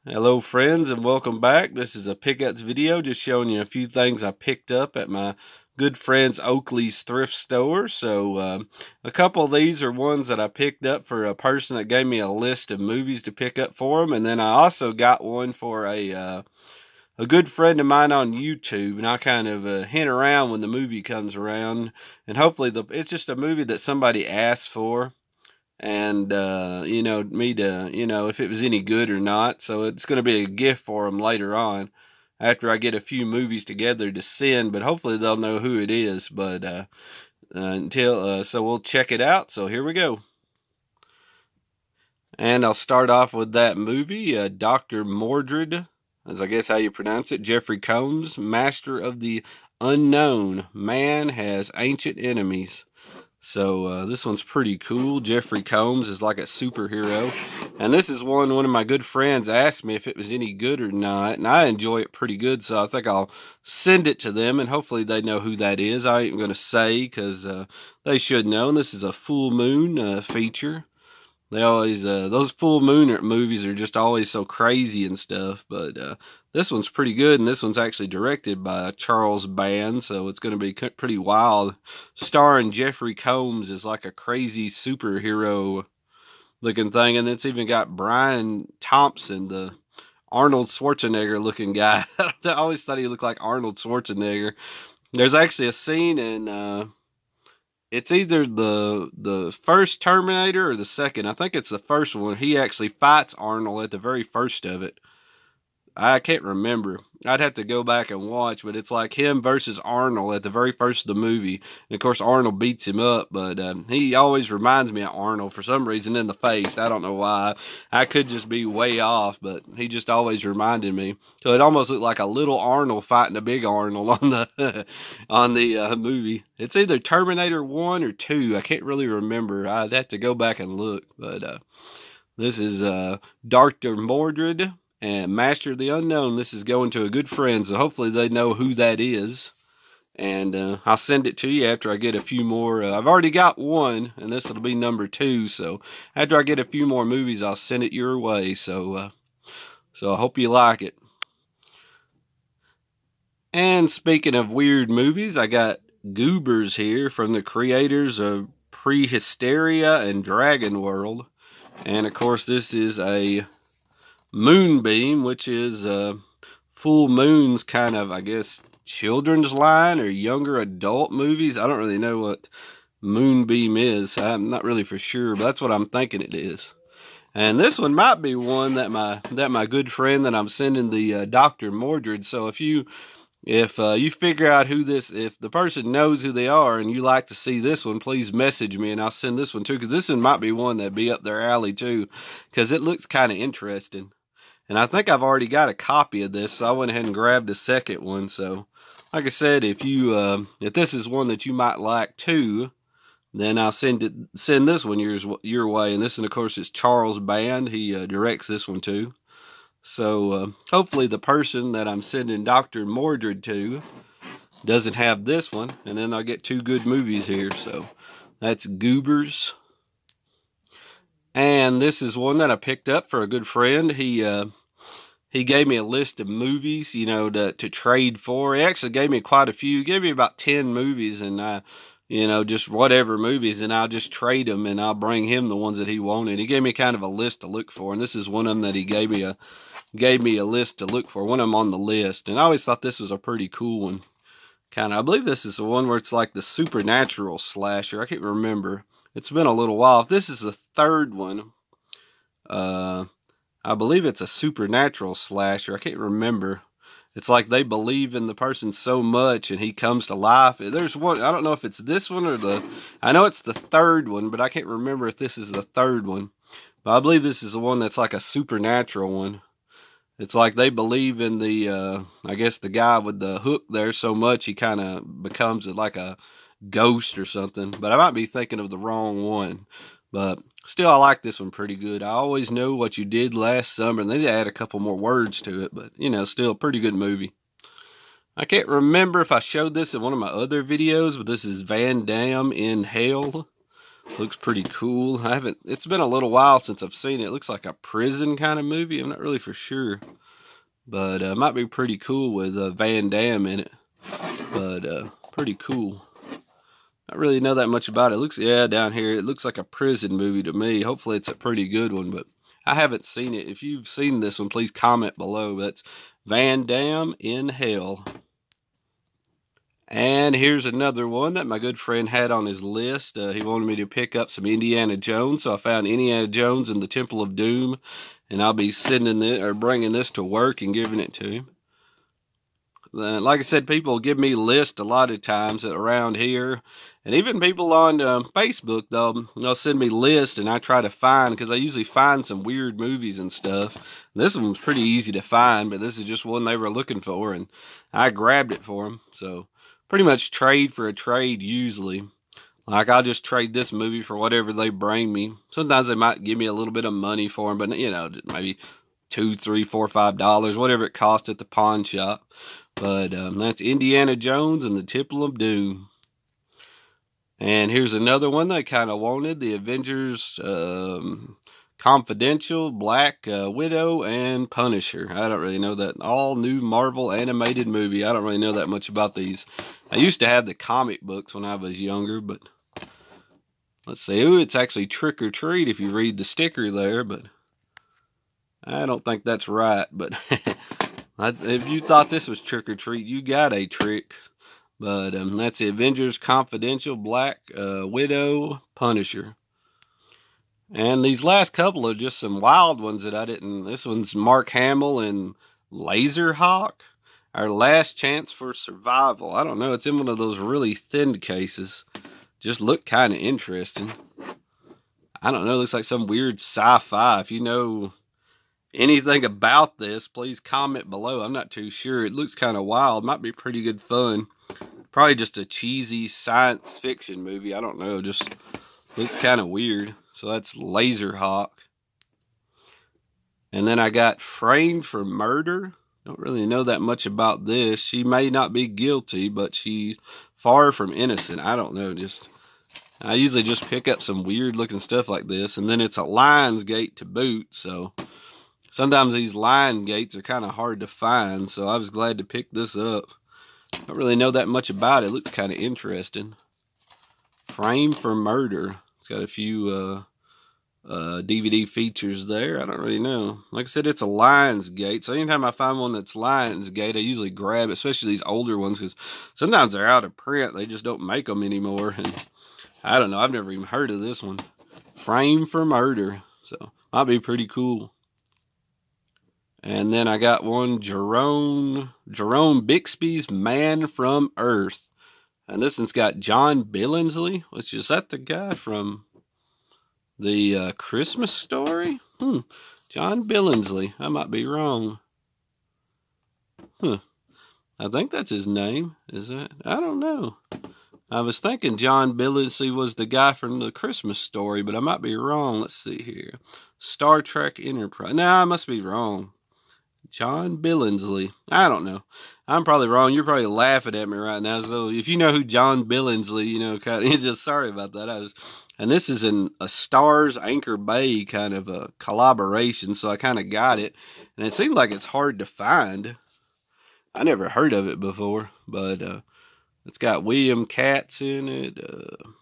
Hello friends and welcome back. This is a pickups video just showing you a few things I picked up at my good friend's OAKLEY'S thrift store. A couple of these are ones that I picked up for a person that gave me a list of movies to pick up for him, and then I also got one for a good friend of mine on YouTube, and I kind of hint around when the movie comes around, and hopefully it's just a movie that somebody asked for, and me to if it was any good or not. So it's going to be a gift for them later on after I get a few movies together to send, but hopefully they'll know who it is. But until so we'll check it out. So here we go. And I'll start off with that movie, Dr. Mordred, as I guess how you pronounce it. Jeffrey Combs, Master of the Unknown. Man has ancient enemies. So this one's pretty cool. Jeffrey Combs is like a superhero. And this is one of my good friends asked me if it was any good or not. And I enjoy it pretty good, so I think I'll send it to them, and hopefully they know who that is. I ain't going to say because they should know. And this is a full moon feature. They always, those full moon movies are just always so crazy and stuff. But this one's pretty good, and this one's actually directed by Charles Band, so it's going to be pretty wild. Starring Jeffrey Combs as like a crazy superhero looking thing, and it's even got Brian Thompson, the Arnold Schwarzenegger looking guy. I always thought he looked like Arnold Schwarzenegger. There's actually a scene in it's either the first Terminator or the second. I think it's the first one. He actually fights Arnold at the very first of it. I can't remember. I'd have to go back and watch, but it's like him versus Arnold at the very first of the movie. And of course, Arnold beats him up, but he always reminds me of Arnold for some reason in the face. I don't know why. I could just be way off, but he just always reminded me. So it almost looked like a little Arnold fighting a big Arnold on the on the movie. It's either Terminator 1 or 2. I can't really remember. I'd have to go back and look, but this is Dr. Mordred and Master of the Unknown. This is going to a good friend, so hopefully they know who that is. And I'll send it to you after I get a few more. I've already got one, and this will be number 2. So after I get a few more movies, I'll send it your way. So I hope you like it. And speaking of weird movies, I got Goobers here from the creators of Prehysteria and Dragon World. And of course, this is a Moonbeam, which is Full Moon's kind of, I guess, children's line or younger adult movies. I don't really know what Moonbeam is. I'm not really for sure, but that's what I'm thinking it is. And this one might be one that my good friend that I'm sending the Dr. Mordred. So if you figure out who this, if the person knows who they are and you like to see this one, please message me and I'll send this one too, because this one might be one that'd be up their alley too, because it looks kind of interesting. And I think I've already got a copy of this, so I went ahead and grabbed a second one. So, like I said, if this is one that you might like too, then I'll send this one your way. And this one, of course, is Charles Band. He directs this one too. So hopefully the person that I'm sending Dr. Mordred to doesn't have this one, and then I'll get 2 good movies here. So that's Goobers. And this is one that I picked up for a good friend. He gave me a list of movies, to trade for. He actually gave me quite a few. He gave me about 10 movies, and just whatever movies, and I'll just trade them, and I'll bring him the ones that he wanted. He gave me kind of a list to look for, and this is one of them that he gave me a list to look for. One of them on the list, and I always thought this was a pretty cool one. I believe this is the one where it's like the supernatural slasher. I can't remember. It's been a little while. If this is the third one, I believe it's a supernatural slasher. I can't remember. It's like they believe in the person so much and he comes to life. There's one, I don't know if it's this one or I know it's the third one, but I can't remember if this is the third one. But I believe this is the one that's like a supernatural one. It's like they believe in I guess the guy with the hook there so much he kind of becomes like a ghost or something. But I might be thinking of the wrong one. But still, I like this one pretty good. I always know what you did last summer, and they add a couple more words to it. But, still a pretty good movie. I can't remember if I showed this in one of my other videos, but this is Van Damme in Hell. Looks pretty cool. It's been a little while since I've seen it. It looks like a prison kind of movie. I'm not really for sure. But it might be pretty cool with Van Damme in it. But pretty cool. Not really know that much about it. Yeah, down here, it looks like a prison movie to me. Hopefully it's a pretty good one, but I haven't seen it. If you've seen this one, please comment below. That's Van Damme in Hell. And here's another one that my good friend had on his list. He wanted me to pick up some Indiana Jones, so I found Indiana Jones in the Temple of Doom, and I'll be sending it or bringing this to work and giving it to him. Like I said, people give me lists a lot of times around here, and even people on Facebook, they'll send me lists, and I try to find, because I usually find some weird movies and stuff. This one's pretty easy to find, but this is just one they were looking for, and I grabbed it for them. So pretty much trade for a trade usually. Like, I'll just trade this movie for whatever they bring me. Sometimes they might give me a little bit of money for them, but maybe $2, $3, $4, $5, whatever it costs at the pawn shop. But that's Indiana Jones and the Temple of Doom. And here's another one they kind of wanted: the Avengers Confidential, Black Widow, and Punisher. I don't really know that. All new Marvel animated movie. I don't really know that much about these. I used to have the comic books when I was younger, but let's see. Ooh, it's actually Trick or Treat if you read the sticker there, but I don't think that's right. But if you thought this was Trick or Treat, you got a trick. But that's the Avengers Confidential, Black Widow, Punisher. And these last couple are just some wild ones that I didn't. This one's Mark Hamill and Laserhawk, Our Last Chance for Survival. I don't know. It's in one of those really thin cases. Just look kind of interesting. I don't know. It looks like some weird sci-fi. If you know anything about this, please comment below. I'm not too sure. It looks kind of wild. Might be pretty good fun. Probably just a cheesy science fiction movie. I don't know. Just looks kind of weird. So that's Laserhawk. And then I got Framed for Murder. Don't really know that much about this. She may not be guilty, but she's far from innocent. I don't know. I usually just pick up some weird looking stuff like this. And then it's a Lionsgate to boot. So sometimes these Lionsgates are kind of hard to find. So I was glad to pick this up. Don't really know that much about it. It looks kind of interesting. Framed for Murder. It's got a few DVD features there. I don't really know. Like I said, it's a Lionsgate. So anytime I find one that's Lionsgate, I usually grab it, especially these older ones, because sometimes they're out of print. They just don't make them anymore. And I don't know. I've never even heard of this one. Framed for Murder. So might be pretty cool. And then I got one, Jerome Bixby's Man from Earth. And this one's got John Billingsley, which is that the guy from the Christmas Story? John Billingsley. I might be wrong. I think that's his name. Is that? I don't know. I was thinking John Billingsley was the guy from the Christmas Story, but I might be wrong. Let's see here. Star Trek Enterprise. No, I must be wrong. John Billingsley. I don't know. I'm probably wrong. You're probably laughing at me right now. So if you know who John Billingsley, kind of, just sorry about that. And this is in a Stars Anchor Bay kind of a collaboration, so I kind of got it. And it seems like it's hard to find. I never heard of it before, but it's got William Katz in it.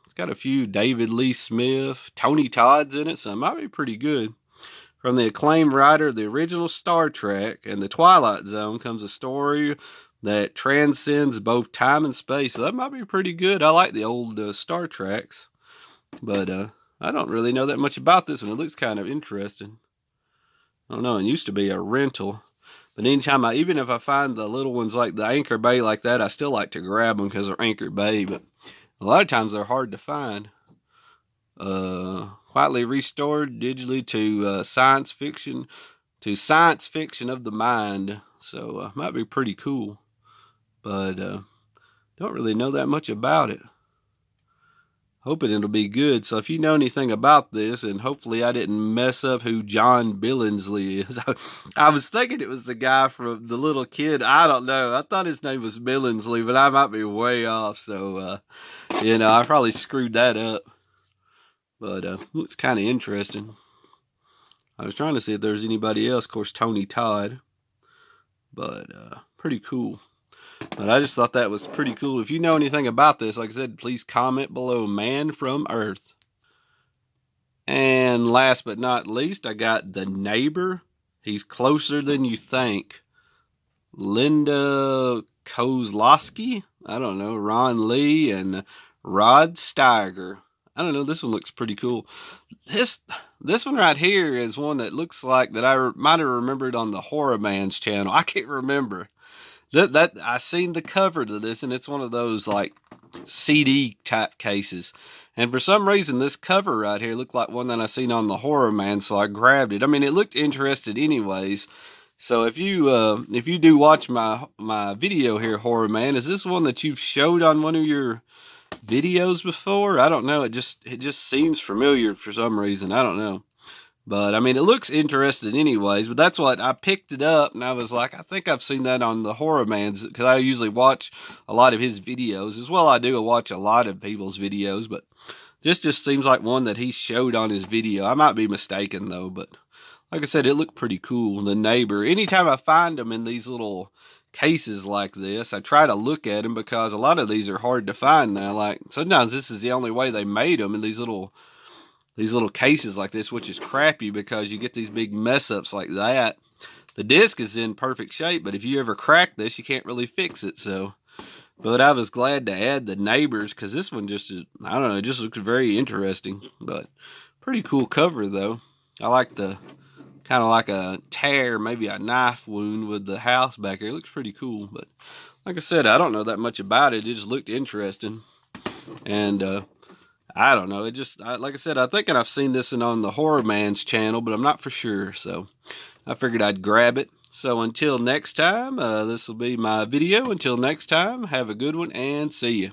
It's got a few David Lee Smith, Tony Todd's in it, so it might be pretty good. From the acclaimed writer of the original Star Trek and the Twilight Zone comes a story that transcends both time and space. So that might be pretty good. I like the old Star Treks, but I don't really know that much about this one. It looks kind of interesting. I don't know. It used to be a rental, but anytime even if I find the little ones like the Anchor Bay like that, I still like to grab them because they're Anchor Bay. But a lot of times they're hard to find. Quietly restored digitally to science fiction of the mind. So might be pretty cool, but don't really know that much about it. Hoping it'll be good. So if you know anything about this, and hopefully I didn't mess up who John Billingsley is. I was thinking it was the guy from the little kid. I don't know. I thought his name was Billingsley, but I might be way off. So I probably screwed that up. But looks kind of interesting. I was trying to see if there's anybody else. Of course, Tony Todd. But pretty cool. But I just thought that was pretty cool. If you know anything about this, like I said, please comment below. Man from Earth. And last but not least, I got The Neighbor. He's Closer Than You Think. Linda Kozlowski. I don't know. Ron Lee and Rod Steiger. I don't know. This one looks pretty cool. This one right here is one that looks like that I might have remembered on the Horror Man's channel. I can't remember. That I seen the cover to this, and it's one of those like CD type cases. And for some reason, this cover right here looked like one that I seen on the Horror Man, so I grabbed it. I mean, it looked interesting anyways. So if you do watch my video here, Horror Man, is this one that you've showed on one of your videos before? I don't know. It just seems familiar for some reason. I don't know. But I mean, it looks interesting anyways. But that's what I picked it up, and I was like, I think I've seen that on the Horror Man's, because I usually watch a lot of his videos as well. I do watch a lot of people's videos, but this just seems like one that he showed on his video. I might be mistaken though, but like I said, it looked pretty cool. The Neighbor. Anytime I find them in these little cases like this, I try to look at them, because a lot of these are hard to find now. Like sometimes this is the only way they made them, in these little cases like this, which is crappy because you get these big mess ups like that. The disc is in perfect shape, but if you ever crack this, you can't really fix it. So, but I was glad to add The Neighbors, because this one just is, I don't know, it just looks very interesting. But pretty cool cover though. I like the kind of like a tear, maybe a knife wound with the house back here. It looks pretty cool. But like I said, I don't know that much about it. It just looked interesting. And I don't know. It just, like I said, I think I've seen this on the Horror Man's channel, but I'm not for sure. So I figured I'd grab it. So until next time, this will be my video. Until next time, have a good one and see you.